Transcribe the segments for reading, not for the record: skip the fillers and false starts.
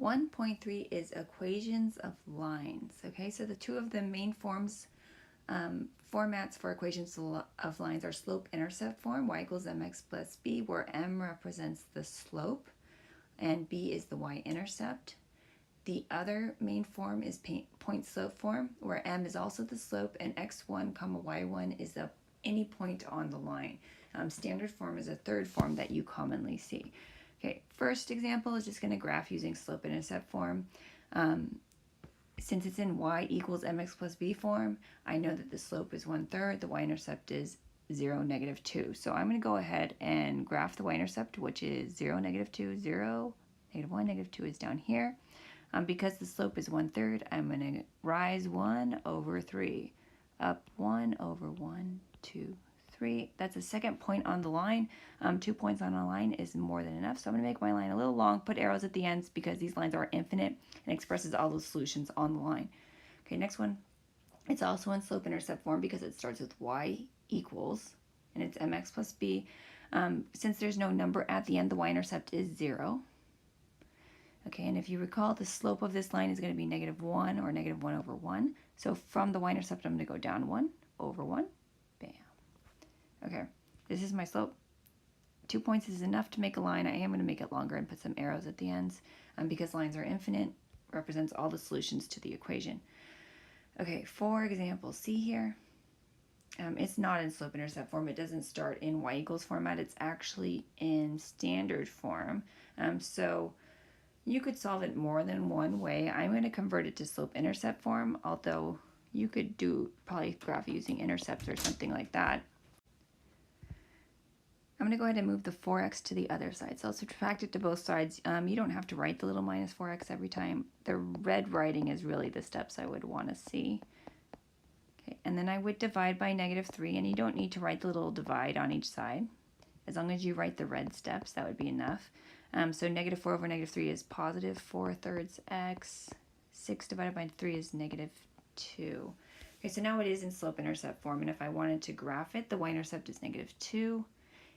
1.3 is equations of lines. Okay, so the two of the main formats for equations of lines are slope-intercept form, y equals mx plus b, where m represents the slope and b is the y-intercept. The other main form is point slope form, where m is also the slope and x1 comma y1 is any point on the line. Standard form is a third form that you commonly see. Okay, first example is just going to graph using slope-intercept form. Since it's in y equals mx plus b form, I know that the slope is 1/3, the y-intercept is 0, -2. So I'm going to go ahead and graph the y-intercept, which is 0, -2, 0, -1, -2 is down here. Because the slope is 1/3, I'm going to rise 1 over 3, up 1 over 1, 2, 3. That's a second point on the line. 2 points on a line is more than enough, so I'm going to make my line a little long, put arrows at the ends because these lines are infinite and expresses all the solutions on the line. Okay, next one. It's also in slope-intercept form because it starts with y equals, and it's mx plus b. Since there's no number at the end, the y-intercept is 0. Okay, and if you recall, the slope of this line is going to be -1 or -1 over 1. So from the y-intercept, I'm going to go down 1 over 1. Bam. Okay, this is my slope. 2 points is enough to make a line. I am going to make it longer and put some arrows at the ends because lines are infinite, represents all the solutions to the equation. Okay, for example, C here. It's not in slope-intercept form. It doesn't start in y equals format. It's actually in standard form. So you could solve it more than one way. I'm going to convert it to slope-intercept form, although you could do probably graph using intercepts or something like that. I'm going to go ahead and move the 4x to the other side. So I'll subtract it to both sides. You don't have to write the little minus 4x every time. The red writing is really the steps I would want to see. Okay, and then I would divide by -3, and you don't need to write the little divide on each side. As long as you write the red steps, that would be enough. So -4 over -3 is positive 4/3 x. 6 divided by 3 is -2. Okay, so now it is in slope-intercept form, and if I wanted to graph it, the y-intercept is -2,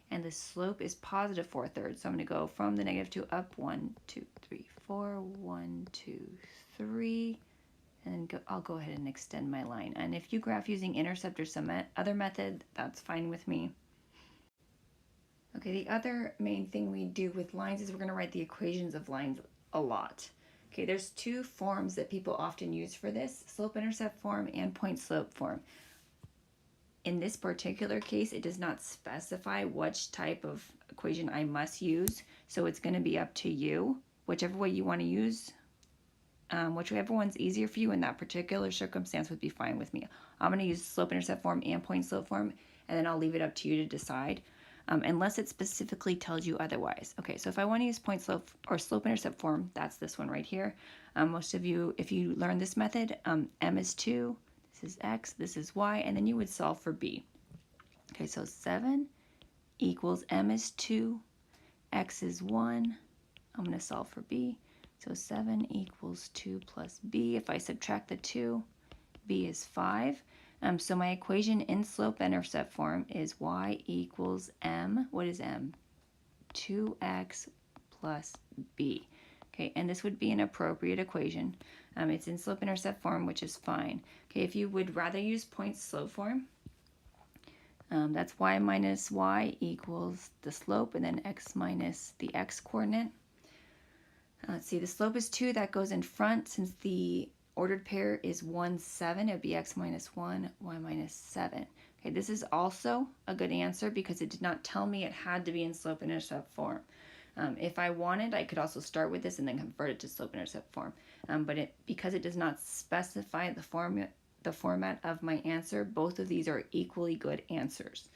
and the slope is positive 4/3. So I'm going to go from the -2 up 1, 2, 3, 4, 1, 2, 3, and then I'll go ahead and extend my line. And if you graph using intercept or some other method, that's fine with me. Okay, the other main thing we do with lines is we're going to write the equations of lines a lot. Okay, there's two forms that people often use for this, slope-intercept form and point-slope form. In this particular case, it does not specify which type of equation I must use, so it's going to be up to you. Whichever way you want to use, whichever one's easier for you in that particular circumstance would be fine with me. I'm going to use slope-intercept form and point-slope form, and then I'll leave it up to you to decide. Unless it specifically tells you otherwise. Okay, so if I want to use point slope or slope-intercept form, that's this one right here. Most of you, if you learn this method, m is 2, this is x, this is y, and then you would solve for b. Okay, so 7 equals m is 2, x is 1. I'm going to solve for b. So 7 equals 2 plus b. If I subtract the 2, b is 5. So my equation in slope-intercept form is y equals m. What is m? 2x plus b. Okay, and this would be an appropriate equation. It's in slope-intercept form, which is fine. Okay, if you would rather use point-slope form, that's y minus y equals the slope, and then x minus the x coordinate. Let's see, the slope is 2. That goes in front. Since the ordered pair is 1, 7. It would be x minus 1, y minus 7. Okay, this is also a good answer because it did not tell me it had to be in slope-intercept form. If I wanted, I could also start with this and then convert it to slope-intercept form. But because it does not specify the format of my answer, both of these are equally good answers.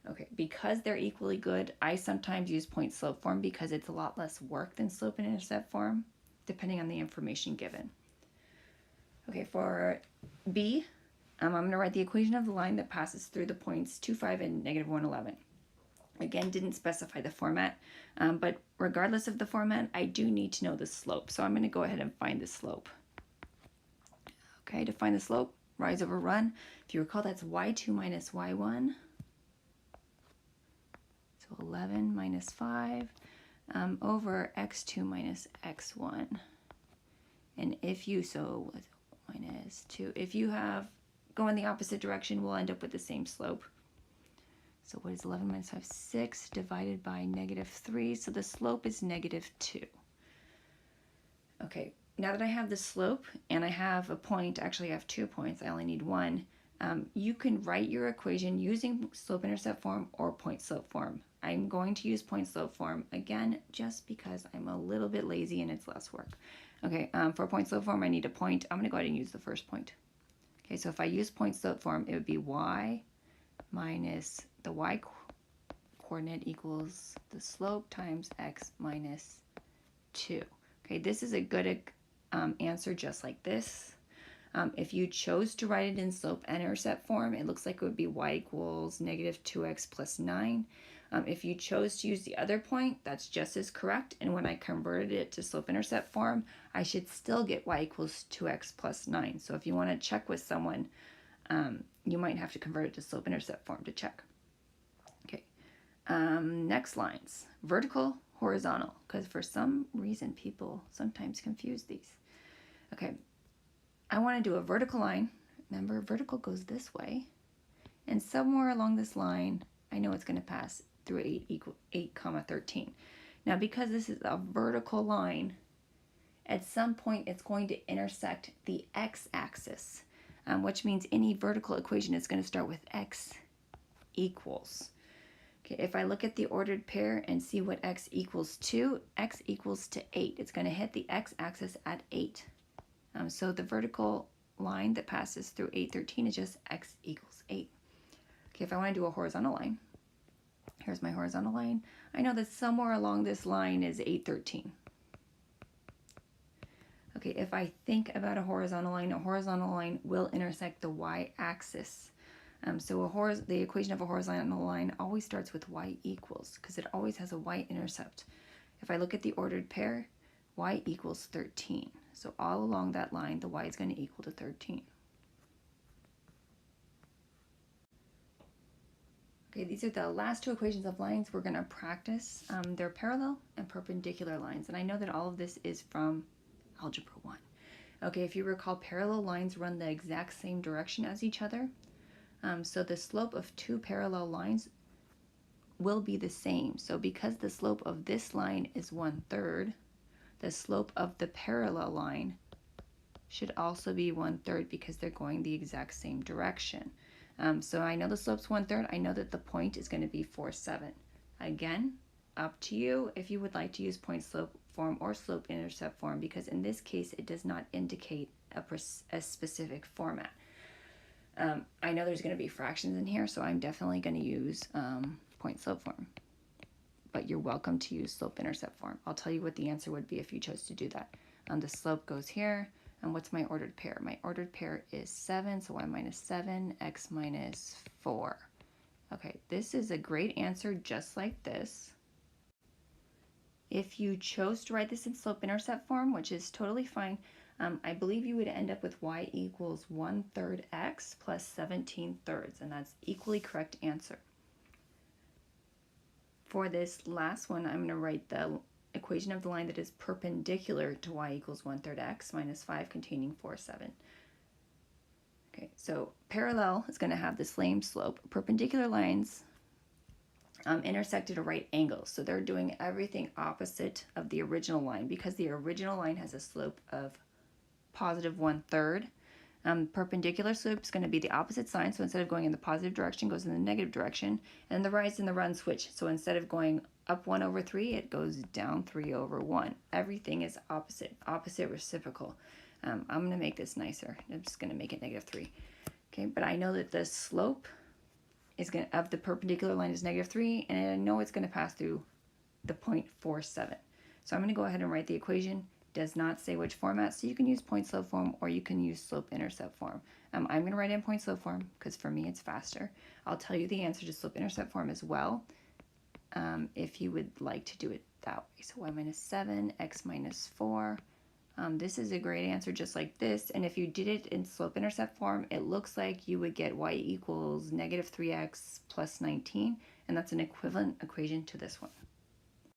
Okay, because they're equally good, I sometimes use point-slope form because it's a lot less work than slope-intercept form, depending on the information given. Okay, for B, I'm going to write the equation of the line that passes through the points 2, 5, and -1, 11. Again, didn't specify the format, but regardless of the format, I do need to know the slope. So I'm going to go ahead and find the slope. Okay, to find the slope, rise over run. If you recall, that's y2 minus y1. So 11 minus 5 over x2 minus x1. And if you, so minus 2, if you have, go in the opposite direction, we'll end up with the same slope. So what is 11 minus 5? 6 divided by negative 3. So the slope is negative 2. Okay, now that I have the slope and I have a point, actually I have 2 points, I only need 1. You can write your equation using slope-intercept form or point-slope form. I'm going to use point-slope form, again, just because I'm a little bit lazy and it's less work. Okay, for point-slope form, I need a point. I'm going to go ahead and use the first point. Okay, so if I use point-slope form, it would be y minus the y coordinate equals the slope times x minus 2. Okay, this is a good answer just like this. If you chose to write it in slope-intercept form, it looks like it would be y equals negative 2x plus 9. If you chose to use the other point, that's just as correct. And when I converted it to slope-intercept form, I should still get y equals 2x plus 9. So if you want to check with someone, you might have to convert it to slope-intercept form to check. Okay, next lines, vertical, horizontal, because for some reason people sometimes confuse these. Okay, I want to do a vertical line. Remember, vertical goes this way. And somewhere along this line, I know it's going to pass through 8, 13. Now, because this is a vertical line, at some point it's going to intersect the x-axis, which means any vertical equation is going to start with x equals. Okay, if I look at the ordered pair and see what x equals to 8. It's going to hit the x-axis at 8. So the vertical line that passes through 8, 13 is just x equals 8. Okay, if I want to do a horizontal line, here's my horizontal line. I know that somewhere along this line is 8, 13. Okay, if I think about a horizontal line will intersect the y-axis. So the equation of a horizontal line always starts with y equals, because it always has a y-intercept. If I look at the ordered pair, y equals 13. So all along that line, the y is going to equal to 13. Okay, these are the last 2 equations of lines we're going to practice. They're parallel and perpendicular lines. And I know that all of this is from Algebra 1. Okay, if you recall, parallel lines run the exact same direction as each other. So the slope of 2 parallel lines will be the same. So because the slope of this line is 1/3, the slope of the parallel line should also be 1/3 because they're going the exact same direction. So I know the slope's 1/3. I know that the point is going to be 4, 7. Again, up to you if you would like to use point slope form or slope intercept form, because in this case it does not indicate a specific format. I know there's going to be fractions in here, so I'm definitely going to use point slope form. But you're welcome to use slope intercept form. I'll tell you what the answer would be if you chose to do that. The slope goes here. And what's my ordered pair? My ordered pair is 7, so y minus 7, x minus 4. Okay, this is a great answer just like this. If you chose to write this in slope-intercept form, which is totally fine, I believe you would end up with y equals 1/3 x plus 17/3, and that's equally correct answer. For this last one, I'm going to write the equation of the line that is perpendicular to y equals 1/3 x minus 5 containing 4, 7. Okay, so parallel is going to have the same slope. Perpendicular lines intersect at a right angle, so they're doing everything opposite of the original line because the original line has a slope of positive 1/3. Perpendicular slope is going to be the opposite sign, so instead of going in the positive direction, it goes in the negative direction, and the rise and the run switch. So instead of going up 1/3, it goes down 3/1. Everything is opposite reciprocal. I'm going to make this nicer. I'm just going to make it -3. Okay, but I know that the slope is of the perpendicular line is -3, and I know it's going to pass through the point 4, 7. So I'm going to go ahead and write the equation. Does not say which format, so you can use point slope form or you can use slope intercept form. I'm going to write in point slope form because for me it's faster. I'll tell you the answer to slope intercept form as well if you would like to do it that way. So y minus 7, x minus 4. This is a great answer just like this, and if you did it in slope intercept form, it looks like you would get y equals -3x plus 19, and that's an equivalent equation to this one.